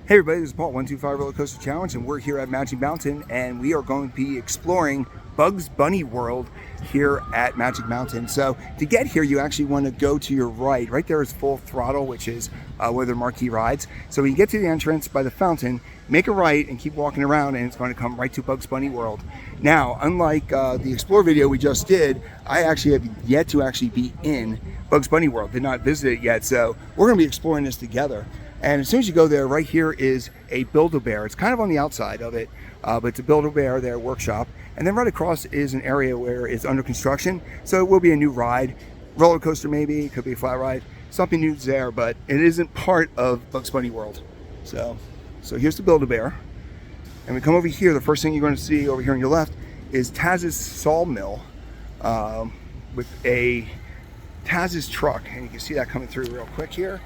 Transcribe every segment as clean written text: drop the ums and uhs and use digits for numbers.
Hey everybody, this is Paul, 125 Roller Coaster Challenge, and we're here at Magic Mountain, and we are going to be exploring Bugs Bunny World here at Magic Mountain. So to get here, you actually want to go to your right. Right there is Full Throttle, which is one of their marquee rides. So when you get to the entrance by the fountain, make a right and keep walking around, and it's going to come right to Bugs Bunny World. Now, unlike the Explore video we just did, I actually have yet to actually be in Bugs Bunny World. Did not visit it yet, so we're going to be exploring this together. And as soon as you go there, right here is a Build-A-Bear. It's kind of on the outside of it, but it's a Build-A-Bear, their workshop. And then right across is an area where it's under construction. So it will be a new ride, roller coaster maybe, it could be a flat ride. Something new's there, but it isn't part of Bugs Bunny World. So here's the Build-A-Bear. And we come over here, the first thing you're going to see over here on your left is Taz's Sawmill with a Taz's truck. And you can see that coming through real quick here.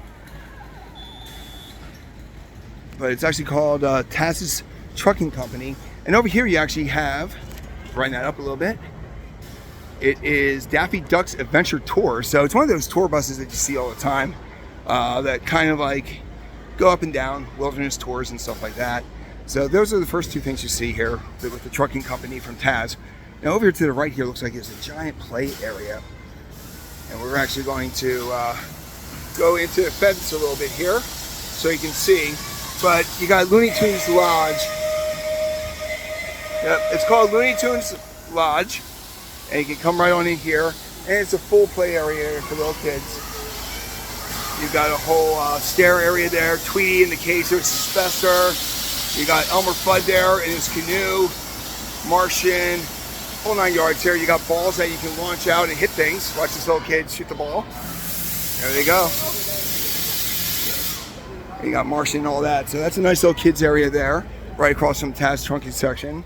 But it's actually called Taz's Trucking Company. And over here you actually have, brighten that up a little bit, it is Daffy Duck's Adventure Tour. So it's one of those tour buses that you see all the time that kind of like go up and down, wilderness tours and stuff like that. So those are the first two things you see here with the trucking company from Taz. Now over here to the right here looks like it's a giant play area. And we're actually going to go into the fence a little bit here so you can see. But you got Looney Tunes Lodge. Yep, it's called Looney Tunes Lodge. And you can come right on in here. And it's a full play area for little kids. You got a whole stair area there. Tweety in the cage, there's Sylvester. You got Elmer Fudd there in his canoe. Martian, whole 9 yards here. You got balls that you can launch out and hit things. Watch this little kid shoot the ball. There they go. You got Martian and all that. So that's a nice little kids area there, right across from Taz Trunking section.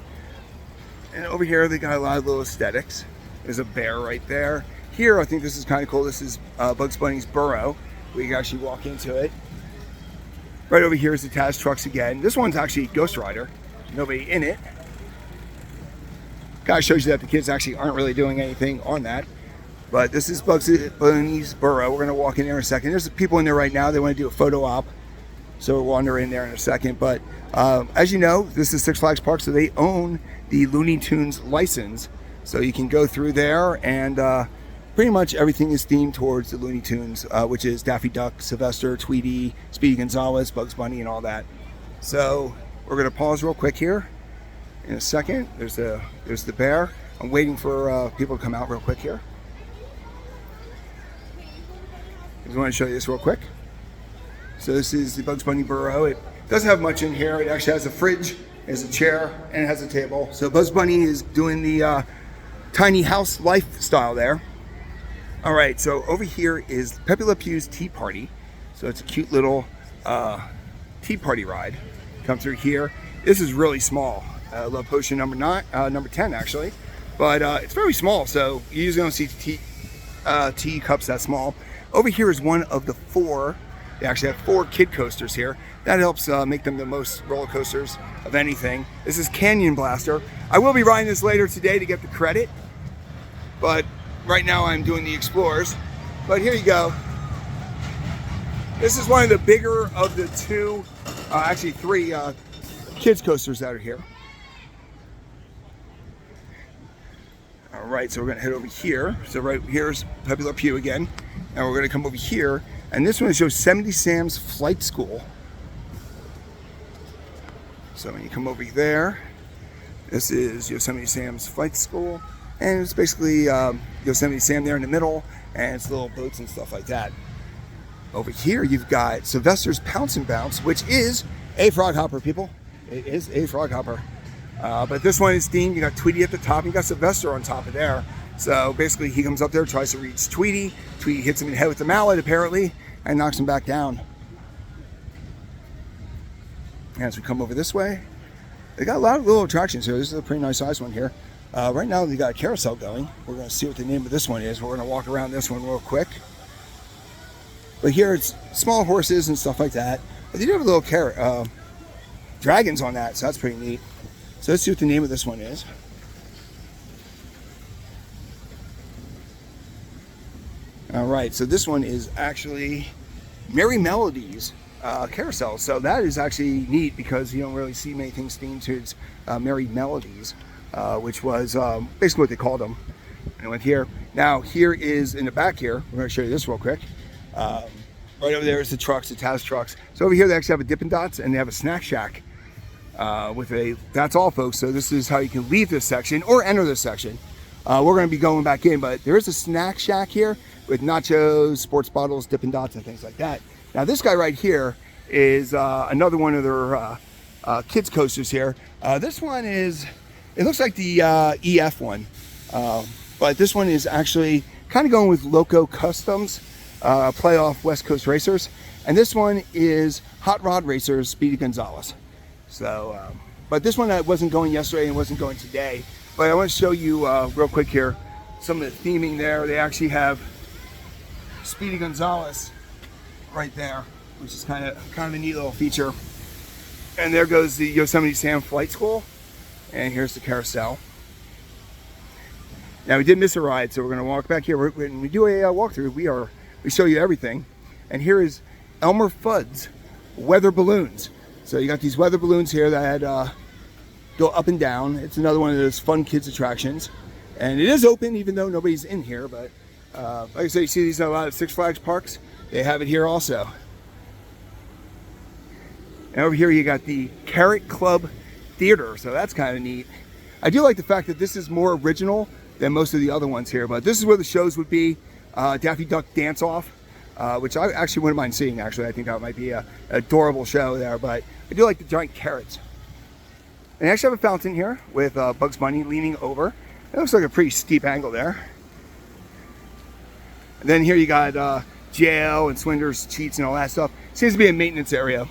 And over here they got a lot of little aesthetics. There's a bear right there. Here I think this is kind of cool. This is Bugs Bunny's burrow. We can actually walk into it. Right over here is the Taz trucks again. This one's actually Ghost Rider. Nobody in it. Kind of shows you that the kids actually aren't really doing anything on that. But this is Bugs Bunny's burrow. We're going to walk in there in a second. There's people in there right now. They want to do a photo op. So we'll wander in there in a second. But as you know, this is Six Flags Park, so they own the Looney Tunes license. So you can go through there, and pretty much everything is themed towards the Looney Tunes, which is Daffy Duck, Sylvester, Tweety, Speedy Gonzales, Bugs Bunny, and all that. So we're going to pause real quick here in a second. There's the bear. I'm waiting for people to come out real quick here. I just want to show you this real quick. So this is the Bugs Bunny burrow. It doesn't have much in here. It actually has a fridge, has a chair, and it has a table. So Bugs Bunny is doing the tiny house lifestyle there. All right, so over here is Pepe Le Pew's Tea Party. So it's a cute little tea party ride. Come through here. This is really small. Love Potion number 10 actually. But it's very small, so you usually don't see tea cups that small. Over here is one of the four. They actually have 4 kid coasters here. That helps make them the most roller coasters of anything. This is Canyon Blaster. I will be riding this later today to get the credit, but right now I'm doing the Explorers. But here you go. This is one of the bigger of the two, actually 3 kids coasters that are here. All right, so we're gonna head over here. So right here's Pepe Le Pew again. And we're gonna come over here. And this one shows Yosemite Sam's Flight School. So when you come over there, this is Yosemite Sam's Flight School. And it's basically Yosemite Sam there in the middle, and it's little boats and stuff like that. Over here, you've got Sylvester's Pounce and Bounce, which is a frog hopper, people. It is a frog hopper. But this one is themed. You got Tweety at the top, and you got Sylvester on top of there. So basically, he comes up there, tries to reach Tweety. Tweety hits him in the head with the mallet, apparently, and knocks him back down. And as we come over this way, they got a lot of little attractions here. This is a pretty nice sized one here. Right now, they got a carousel going. We're going to see what the name of this one is. We're going to walk around this one real quick. But here, it's small horses and stuff like that. But they do have a little dragons on that, so that's pretty neat. So let's see what the name of this one is. All right, so this one is actually Merry Melodies. carousel. So that is actually neat because you don't really see many things themed to its Merry Melodies, which was basically what they called them. And I went here. Now here is in the back here. We're going to show you this real quick. Right over there is the trucks, the Taz trucks. So over here they actually have a Dippin' Dots and they have a snack shack with a. That's all, folks. So this is how you can leave this section or enter this section. We're going to be going back in, but there is a snack shack here with nachos, sports bottles, Dippin' Dots, and things like that. Now this guy right here is another one of their kids coasters here. This one is, it looks like the EF one, but this one is actually kind of going with Loco Customs, playoff West Coast Racers, and this one is Hot Rod Racers, Speedy Gonzales. So, but this one wasn't going yesterday and wasn't going today. But I want to show you real quick here some of the theming there. They actually have Speedy Gonzales right there, which is kind of a neat little feature. And there goes the Yosemite Sam Flight School, and here's the carousel. Now we did miss a ride, so we're going to walk back here. When we do a walkthrough, we show you everything. And here is Elmer Fudd's weather balloons. So you got these weather balloons here that go up and down. It's another one of those fun kids attractions, and it is open even though nobody's in here. But like I say, you see these in a lot of Six Flags parks. They have it here also. And over here you got the Carrot Club Theater, so that's kind of neat. I do like the fact that this is more original than most of the other ones here, but this is where the shows would be. Daffy Duck Dance Off, which I actually wouldn't mind seeing. Actually, I think that might be an adorable show there, but I do like the giant carrots. And they actually have a fountain here with Bugs Bunny leaning over. It looks like a pretty steep angle there. And then here you got jail and swindlers, cheats, and all that stuff. Seems to be a maintenance area.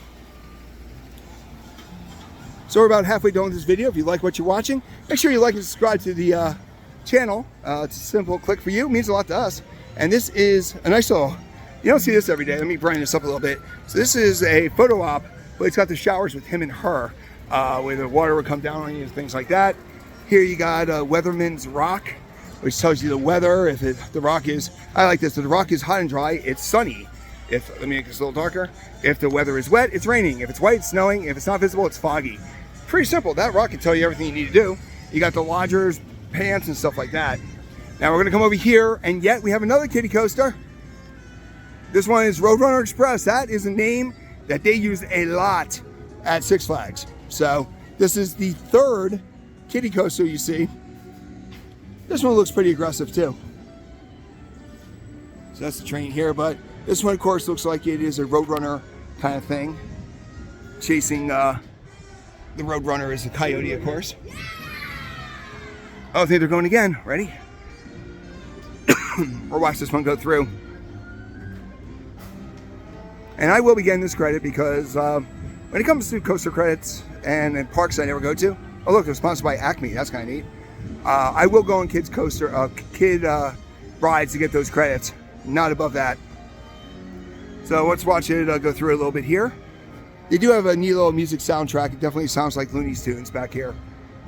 So we're about halfway done with this video. If you like what you're watching, make sure you like and subscribe to the channel. It's a simple click for you. It means a lot to us. And this is a nice little, you don't see this every day. Let me brighten this up a little bit. So this is a photo op, but it's got the showers with him and her, where the water would come down on you and things like that. Here you got Weatherman's Rock, which tells you the weather. If the rock is, I like this, if the rock is hot and dry, it's sunny. Let me make this a little darker. If the weather is wet, it's raining. If it's white, it's snowing. If it's not visible, it's foggy. Pretty simple. That rock can tell you everything you need to do. You got the lodgers, pants, and stuff like that. Now we're gonna come over here, and yet we have another kiddie coaster. This one is Roadrunner Express. That is a name that they use a lot at Six Flags. So this is the third kiddie coaster you see. This one looks pretty aggressive too. So that's the train here, but this one of course looks like it is a Roadrunner kind of thing. Chasing the Roadrunner is a coyote, of course. Oh, I think they're going again. Ready? We'll watch this one go through. And I will be getting this credit because when it comes to coaster credits and parks I never go to, oh look, they're sponsored by Acme. That's kind of neat. I will go on kids coaster, kid rides to get those credits. Not above that. So let's watch it go through a little bit here. They do have a neat little music soundtrack. It definitely sounds like Looney Tunes back here.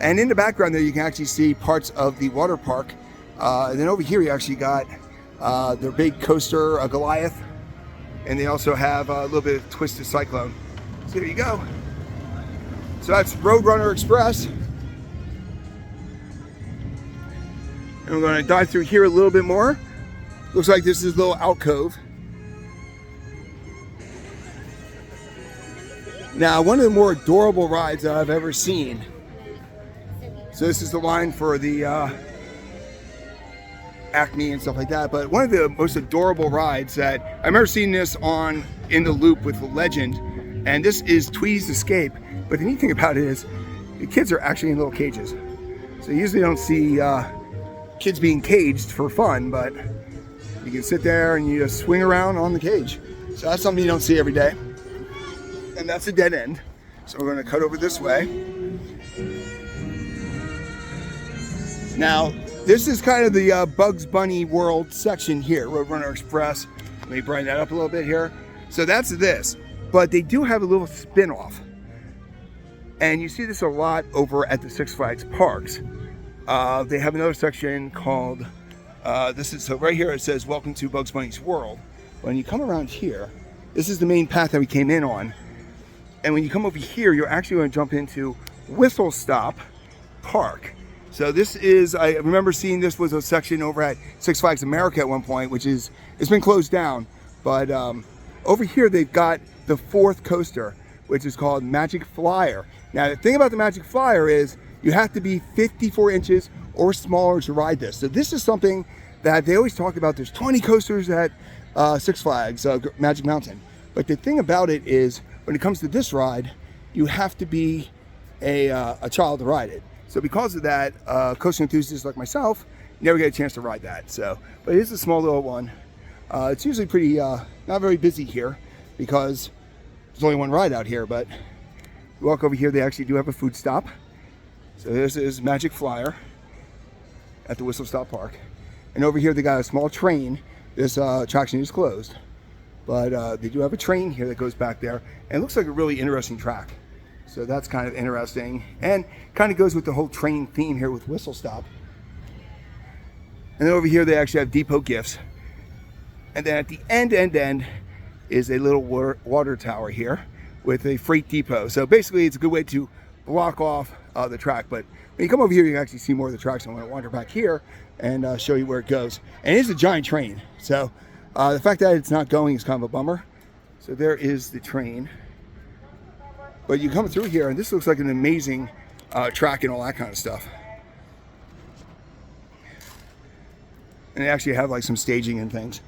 And in the background there, you can actually see parts of the water park. And then over here, you actually got their big coaster, Goliath. And they also have a little bit of Twisted Cyclone. So there you go. So that's Roadrunner Express. And we're going to dive through here a little bit more. Looks like this is a little alcove. Now, one of the more adorable rides that I've ever seen. So this is the line for the Acme and stuff like that. But one of the most adorable rides that I remember seeing this on In the Loop with the Legend, and this is Tweety's Escape. But the neat thing about it is the kids are actually in little cages. So you usually don't see kids being caged for fun, but you can sit there and you just swing around on the cage. So that's something you don't see every day. And that's a dead end. So we're going to cut over this way. Now, this is kind of the Bugs Bunny World section here, Roadrunner Express. Let me brighten that up a little bit here. So that's this. But they do have a little spin-off. And you see this a lot over at the Six Flags parks. They have another section called, so right here it says, Welcome to Bugs Bunny's World. When you come around here, This is the main path that we came in on. And when you come over here, you're actually going to jump into Whistle Stop Park. So this is, I remember seeing this was a section over at Six Flags America at one point, which is, it's been closed down. But over here, they've got the 4th coaster, which is called Magic Flyer. Now, the thing about the Magic Flyer is you have to be 54 inches or smaller to ride this. So this is something that they always talk about. There's 20 coasters at Six Flags, Magic Mountain. But the thing about it is, when it comes to this ride, you have to be a child to ride it. So because of that, coaster enthusiasts like myself never get a chance to ride that. So, but it is a small little one. It's usually pretty, not very busy here because there's only one ride out here. But you walk over here, they actually do have a food stop. So this is Magic Flyer at the Whistle Stop Park. And over here, they got a small train. This attraction is closed. But they do have a train here that goes back there. And it looks like a really interesting track. So that's kind of interesting. And kind of goes with the whole train theme here with Whistle Stop. And then over here, they actually have depot gifts. And then at the end is a little water tower here with a freight depot. So basically, it's a good way to block off the track. But when you come over here, you can actually see more of the tracks. I'm going to wander back here and show you where it goes. And it is a giant train. So the fact that it's not going is kind of a bummer. So there is the train. But you come through here, and this looks like an amazing track and all that kind of stuff. And they actually have like some staging and things.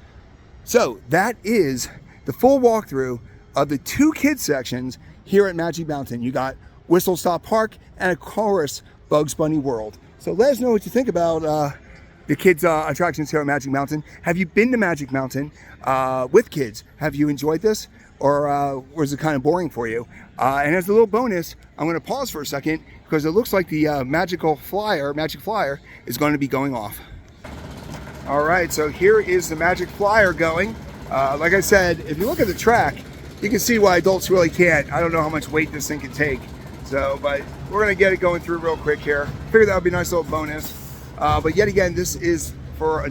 So that is the full walkthrough of the 2 kids sections here at Magic Mountain. You got Whistle Stop Park and, of course, Bugs Bunny World. So let us know what you think about the kids attractions here at Magic Mountain. Have you been to Magic Mountain with kids? Have you enjoyed this? Or was it kind of boring for you? And as a little bonus, I'm going to pause for a second because it looks like the Magic Flyer is going to be going off. All right, so here is the Magic Flyer going. Like I said, if you look at the track, you can see why adults really can't. I don't know how much weight this thing can take. So, but we're going to get it going through real quick here. Figured that would be a nice little bonus. But yet again, this is for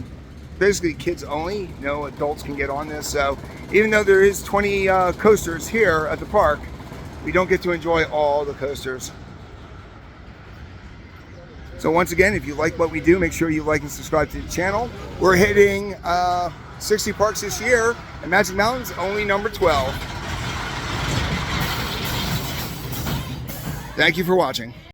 basically kids only. No adults can get on this. So even though there is 20 coasters here at the park, we don't get to enjoy all the coasters. So once again, if you like what we do, make sure you like and subscribe to the channel. We're hitting 60 parks this year, and Magic Mountain's only number 12. Thank you for watching.